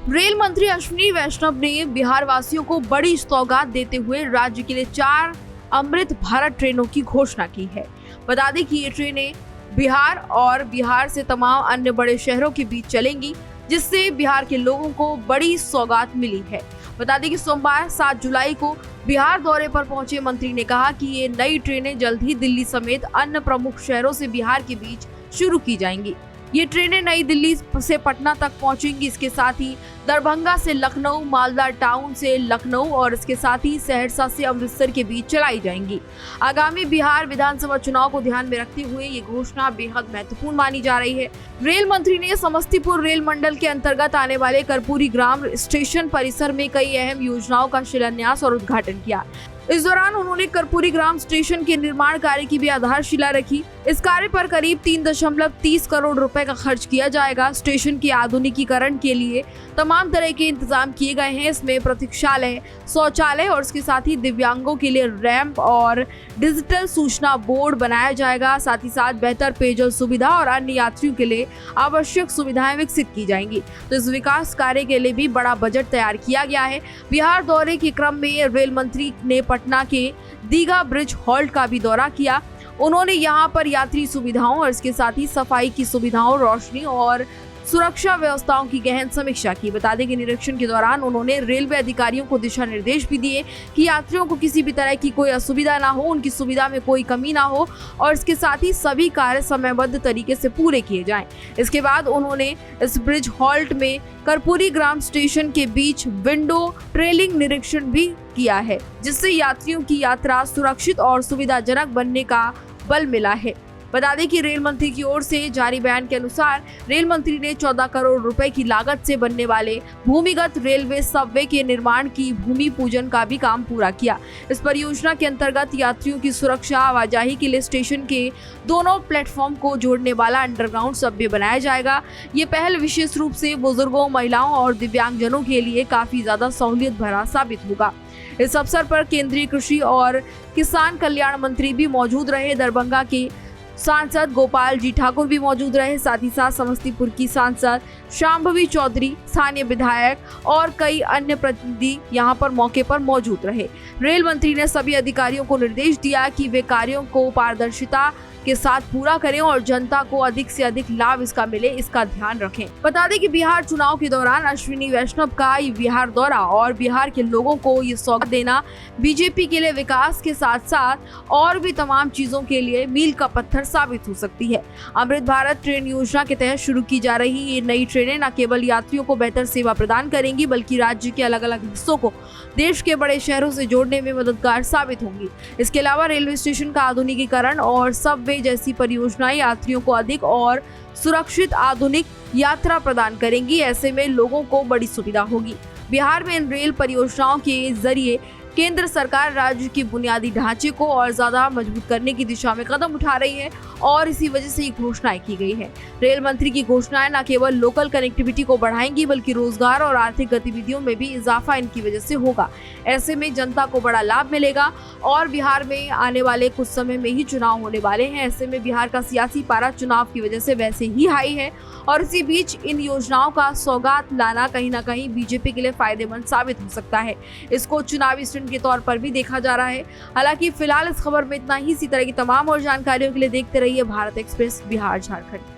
Rail मंत्री अश्विनी वैष्णव ने बिहार वासियों को बड़ी सौगात देते हुए राज्य के लिए 4 अमृत भारत ट्रेनों की घोषणा की है। बता दें कि ये ट्रेनें बिहार और बिहार से तमाम अन्य बड़े शहरों के बीच चलेंगी, जिससे बिहार के लोगों को बड़ी सौगात मिली है। बता दें कि सोमवार 7 जुलाई को बिहार दौरे पर पहुंचे मंत्री ने कहा कि ये नई ट्रेनें जल्द ही दिल्ली समेत अन्य प्रमुख शहरों से बिहार के बीच शुरू की जाएंगी। ये ट्रेनें नई दिल्ली से पटना तक पहुंचेंगी। इसके साथ ही दरभंगा से लखनऊ, मालदा टाउन से लखनऊ और इसके साथ ही सहरसा से अमृतसर के बीच चलाई जाएंगी। आगामी बिहार विधानसभा चुनाव को ध्यान में रखते हुए ये घोषणा बेहद महत्वपूर्ण मानी जा रही है। रेल मंत्री ने समस्तीपुर रेल मंडल के अंतर्गत आने वाले कर्पूरी ग्राम स्टेशन परिसर में कई अहम योजनाओं का शिलान्यास और उद्घाटन किया। इस दौरान उन्होंने कर्पूरी ग्राम स्टेशन के निर्माण कार्य की भी आधारशिला रखी। इस कार्य पर करीब 3.30 करोड़ रुपए का खर्च किया जाएगा। स्टेशन के आधुनिकीकरण के लिए तमाम तरह के इंतजाम किए गए हैं। इसमें प्रतीक्षालय, शौचालय और इसके साथ ही दिव्यांगों के लिए रैंप और डिजिटल सूचना बोर्ड बनाया जाएगा। साथ ही साथ बेहतर पेयजल सुविधा और अन्य यात्रियों के लिए आवश्यक सुविधाएं विकसित की जाएंगी। तो इस विकास कार्य के लिए भी बड़ा बजट तैयार किया गया है। बिहार दौरे के क्रम में रेल मंत्री ने पटना के दीघा ब्रिज हॉल्ट का भी दौरा किया। उन्होंने यहां पर यात्री सुविधाओं और इसके साथ ही सफाई की सुविधाओं, रोशनी और सुरक्षा व्यवस्थाओं की गहन समीक्षा की। बता दें कि निरीक्षण के दौरान उन्होंने रेलवे अधिकारियों को दिशा निर्देश भी दिए कि यात्रियों को किसी भी तरह की कोई असुविधा ना हो, उनकी सुविधा में कोई कमी ना हो और इसके साथ ही सभी कार्य समयबद्ध तरीके से पूरे किए जाएं। इसके बाद उन्होंने इस ब्रिज हॉल्ट में कर्पूरी ग्राम स्टेशन के बीच विंडो ट्रेलिंग निरीक्षण भी किया है, जिससे यात्रियों की यात्रा सुरक्षित और सुविधाजनक बनने का बल मिला है। बता दें कि रेल मंत्री की ओर से जारी बयान के अनुसार रेल मंत्री ने 14 करोड़ रुपए की लागत से बनने वाले भूमिगत रेलवे सबवे के निर्माण की भूमि पूजन का भी काम पूरा किया। इस परियोजना के अंतर्गत यात्रियों की सुरक्षा, आवाजाही के लिए स्टेशन के दोनों प्लेटफॉर्म को जोड़ने वाला अंडरग्राउंड सबवे बनाया जाएगा। ये पहल विशेष रूप से बुजुर्गों, महिलाओं और दिव्यांगजनों के लिए काफी ज्यादा सहूलियत भरा साबित होगा। इस अवसर पर केंद्रीय कृषि और किसान कल्याण मंत्री भी मौजूद रहे। दरभंगा के सांसद गोपाल जी ठाकुर भी मौजूद रहे। साथ ही साथ समस्तीपुर की सांसद शांभवी चौधरी, स्थानीय विधायक और कई अन्य प्रतिनिधि यहां पर मौके पर मौजूद रहे। रेल मंत्री ने सभी अधिकारियों को निर्देश दिया कि वे कार्यों को पारदर्शिता के साथ पूरा करें और जनता को अधिक से अधिक लाभ इसका मिले, इसका ध्यान रखें। बता दें कि बिहार चुनाव के दौरान अश्विनी वैष्णव का ये बिहार दौरा और बिहार के लोगों को ये सौगात देना बीजेपी के लिए विकास के साथ साथ और भी तमाम चीजों के लिए मील का पत्थर साबित हो सकती है। अमृत भारत ट्रेन योजना के तहत शुरू की जा रही ये नई ट्रेनें न केवल यात्रियों को बेहतर सेवा प्रदान करेंगी, बल्कि राज्य के अलग अलग हिस्सों को देश के बड़े शहरों से जोड़ने में मददगार साबित होंगी। इसके अलावा रेलवे स्टेशन का आधुनिकीकरण और सबवे जैसी परियोजनाएं यात्रियों को अधिक और सुरक्षित आधुनिक यात्रा प्रदान करेंगी। ऐसे में लोगों को बड़ी सुविधा होगी। बिहार में इन रेल परियोजनाओं के जरिए केंद्र सरकार राज्य के बुनियादी ढांचे को और ज्यादा मजबूत करने की दिशा में कदम उठा रही है और इसी वजह से ये घोषणाएं की गई है। रेल मंत्री की घोषणाएं न केवल लोकल कनेक्टिविटी को बढ़ाएंगी, बल्कि रोजगार और आर्थिक गतिविधियों में भी इजाफा इनकी वजह से होगा। ऐसे में जनता को बड़ा लाभ मिलेगा और बिहार में आने वाले कुछ समय में ही चुनाव होने वाले हैं। ऐसे में बिहार का सियासी पारा चुनाव की वजह से वैसे ही हाई है और इसी बीच इन योजनाओं का सौगात लाना कहीं ना कहीं बीजेपी के लिए फायदेमंद साबित हो सकता है। इसको चुनावी स्टंट के तौर पर भी देखा जा रहा है। हालांकि फिलहाल इस खबर में इतना ही। इसी तरह की तमाम और जानकारियों के लिए देखते रहिए भारत एक्सप्रेस बिहार झारखंड।